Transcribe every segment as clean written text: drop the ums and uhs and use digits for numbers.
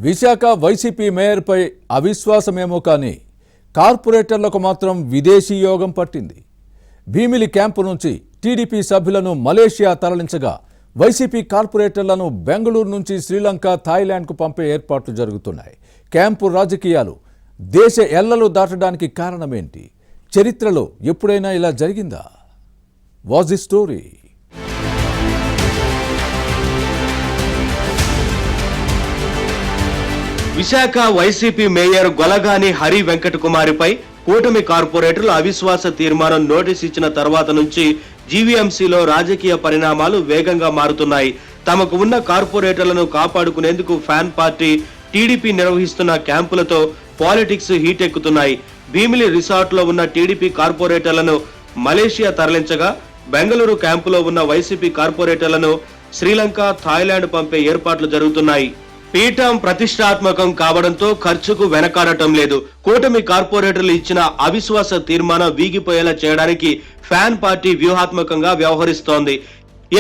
Visakha YCP మేయర్పై అవిశ్వాసమేమో కానీ కార్పొరేటర్లకు మాత్రం విదేశీ యోగం పట్టింది. భీమిలి క్యాంపు నుంచి టీడీపీ సభ్యులను మలేషియా తరలించగా వైసీపీ కార్పొరేటర్లను బెంగళూరు నుంచి శ్రీలంక, థాయిలాండ్కు పంపే ఏర్పాట్లు జరుగుతున్నాయి. క్యాంపు రాజకీయాలు దేశ ఎల్లలు దాటడానికి కారణమేంటి? చరిత్రలో ఎప్పుడైనా ఇలా జరిగిందా? Was the story? Visakha YCP mayor Golagani Hari Venkata కుమారిపై కూటమి కార్పొరేటర్లు అవిశ్వాస తీర్మానం నోటీస్ ఇచ్చిన తర్వాత నుంచి జీవీఎంసీలో రాజకీయ పరిణామాలు వేగంగా మారుతున్నాయి. తమకు ఉన్న కార్పొరేటర్లను కాపాడుకునేందుకు ఫ్యాన్ పార్టీ టీడీపీ నిర్వహిస్తున్న క్యాంపులతో పాలిటిక్స్ హీట్ ఎక్కుతున్నాయి. భీమిలి రిసార్ట్ లో ఉన్న టీడీపీ కార్పొరేటర్లను మలేషియా తరలించగా బెంగళూరు క్యాంపులో ఉన్న వైసీపీ కార్పొరేటర్లను శ్రీలంక, థాయిలాండ్ పంపే ఏర్పాట్లు జరుగుతున్నాయి. పీఠం ప్రతిష్టాత్మకం కావడంతో ఖర్చుకు వెనకాడటం లేదు. కూటమి కార్పొరేటర్లు ఇచ్చిన అవిశ్వాస తీర్మానం వీగిపోయేలా చేయడానికి ఫ్యాన్ పార్టీ వ్యూహాత్మకంగా వ్యవహరిస్తోంది.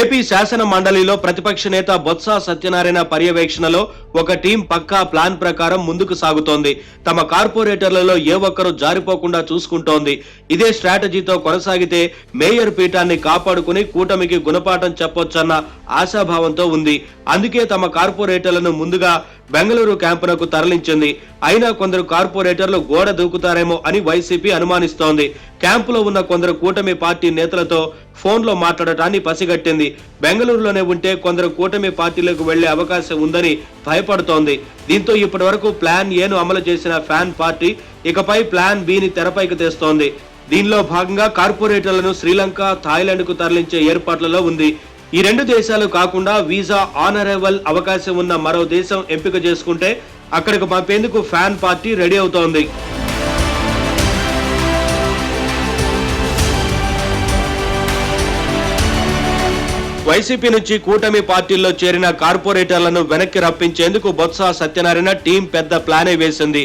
ఏపీ శాసన మండలిలో ప్రతిపక్ష నేత బొత్స సత్యనారాయణ పర్యవేక్షణలో ఒక టీం పక్కా ప్లాన్ ప్రకారం ముందుకు సాగుతోంది. తమ కార్పొరేటర్లలో ఏ ఒక్కరూ జారిపోకుండా చూసుకుంటోంది. ఇదే స్ట్రాటజీతో కొనసాగితే మేయర్ పీఠాన్ని కాపాడుకుని కూటమికి గుణపాఠం చెప్పొచ్చన్న ఆశాభావంతో ఉంది. అందుకే తమ కార్పొరేటర్లను ముందుగా బెంగళూరు క్యాంపునకు తరలించింది. అయినా కొందరు కార్పొరేటర్లు గోడ దూకుతారేమో అని వైసీపీ అనుమానిస్తోంది. క్యాంపులో ఉన్న కొందరు కూటమి పార్టీ నేతలతో ఫోన్లో మాట్లాడటాన్ని పసిగట్టింది. బెంగళూరులోనే ఉంటే కొందరు కూటమి పార్టీలకు వెళ్లే అవకాశం ఉందని భయపడుతోంది. దీంతో ఇప్పటి వరకు ప్లాన్ ఏను అమలు చేసిన ఫ్యాన్ పార్టీ ఇకపై ప్లాన్ బిని తెరపైకి తెస్తోంది. దీనిలో భాగంగా కార్పొరేటర్లను శ్రీలంక, థాయిలాండ్ కు తరలించే ఏర్పాట్లలో ఉంది. ఈ రెండు దేశాలు కాకుండా వీసా ఆన్ అరైవల్ అవకాశం ఉన్న మరో దేశం ఎంపిక చేసుకుంటే అక్కడికి పంపేందుకు ఫ్యాన్ పార్టీ రెడీ అవుతోంది. వైసీపీ నుంచి కూటమి పార్టీల్లో చేరిన కార్పొరేటర్లను వెనక్కి రప్పించేందుకు బొత్స సత్యనారాయణ టీం పెద్ద ప్లానే వేసింది.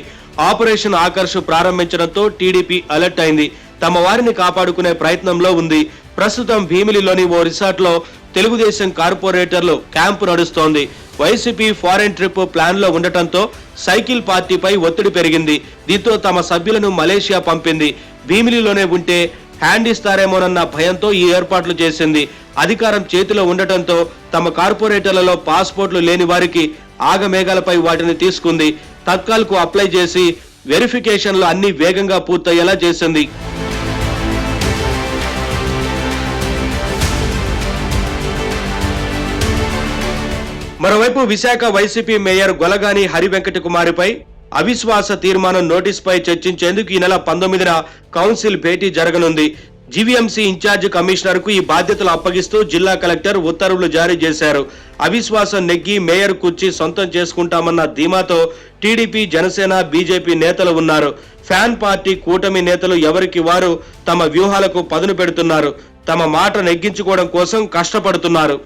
ఆపరేషన్ ఆకర్ష్ ప్రారంభించడంతో టీడీపీ అలర్ట్ అయింది. తమ వారిని కాపాడుకునే ప్రయత్నంలో ఉంది. ప్రస్తుతం భీమిలిలోని ఓ రిసార్ట్ లో తెలుగుదేశం కార్పొరేటర్లు క్యాంపు నడుస్తోంది. వైసీపీ ఫారెన్ ట్రిప్ ప్లాన్ లో ఉండటంతో సైకిల్ పార్టీపై ఒత్తిడి పెరిగింది. దీంతో తమ సభ్యులను మలేషియా పంపింది. భీమిలిలోనే ఉంటే హ్యాండ్ ఇస్తారేమోనన్న భయంతో ఈ ఏర్పాట్లు చేసింది. అధికారం చేతిలో ఉండటంతో తమ కార్పొరేటర్లలో పాస్పోర్ట్లు లేని వారికి ఆగమేఘాలపై వాటిని తీసుకుంది. తత్కాల్కు అప్లై చేసి వెరిఫికేషన్లు అన్ని వేగంగా పూర్తయ్యేలా చేసింది. మరోవైపు విశాఖ వైసీపీ మేయర్ గొలగాని హరి వెంకట కుమారిపై అవిశ్వాస తీర్మానం నోటీస్ పై చర్చించేందుకు ఈ నెల 19న కౌన్సిల్ భేటీ జరగనుంది. జీవీఎంసీ ఇన్ఛార్జ్ కమిషనర్ కు ఈ బాధ్యతలు అప్పగిస్తూ జిల్లా కలెక్టర్ ఉత్తర్వులు జారీ చేశారు. అవిశ్వాసం నెగ్గి మేయర్ కుర్చీ సొంతం చేసుకుంటామన్న ధీమాతో టీడీపీ, జనసేన, బీజేపీ నేతలు ఉన్నారు. ఫ్యాన్ పార్టీ, కూటమి నేతలు ఎవరికి వారు తమ వ్యూహాలకు పదును పెడుతున్నారు. తమ మాట నెగ్గించుకోవడం కోసం కష్టపడుతున్నారు.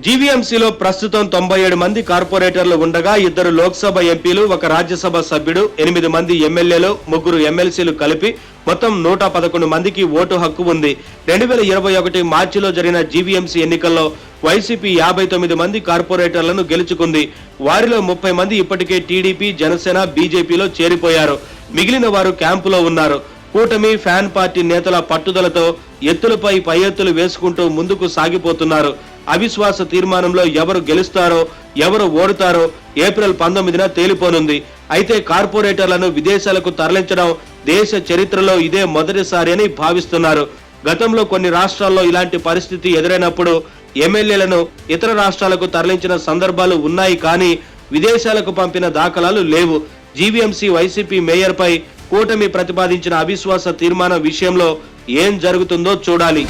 జీవీఎంసీలో ప్రస్తుతం 97 మంది కార్పొరేటర్లు ఉండగా 2 లోక్సభ ఎంపీలు, 1 రాజ్యసభ సభ్యుడు, 8 మంది ఎమ్మెల్యేలు, 3 ఎమ్మెల్సీలు కలిపి మొత్తం 111 మందికి ఓటు హక్కు ఉంది. 2021 మార్చిలో జరిగిన జీవీఎంసీ ఎన్నికల్లో వైసీపీ 59 మంది కార్పొరేటర్లను గెలుచుకుంది. వారిలో 30 మంది ఇప్పటికే టీడీపీ, జనసేన, బీజేపీలో చేరిపోయారు. మిగిలిన వారు క్యాంపులో ఉన్నారు. కూటమి, ఫ్యాన్ పార్టీ నేతల పట్టుదలతో ఎత్తులపై పై ఎత్తులు వేసుకుంటూ ముందుకు సాగిపోతున్నారు. అవిశ్వాస తీర్మానంలో ఎవరు గెలుస్తారో, ఎవరు ఓడుతారో ఏప్రిల్ 19న తేలిపోనుంది. అయితే కార్పొరేటర్లను విదేశాలకు తరలించడం దేశ చరిత్రలో ఇదే మొదటిసారి అని భావిస్తున్నారు. గతంలో కొన్ని రాష్ట్రాల్లో ఇలాంటి పరిస్థితి ఎదురైనప్పుడు ఎమ్మెల్యేలను ఇతర రాష్ట్రాలకు తరలించిన సందర్భాలు ఉన్నాయి, కానీ విదేశాలకు పంపిన దాఖలాలు లేవు. జీవీఎంసీ వైసీపీ మేయర్ పై కూటమి ప్రతిపాదించిన అవిశ్వాస తీర్మానం విషయంలో ఏం జరుగుతుందో చూడాలి.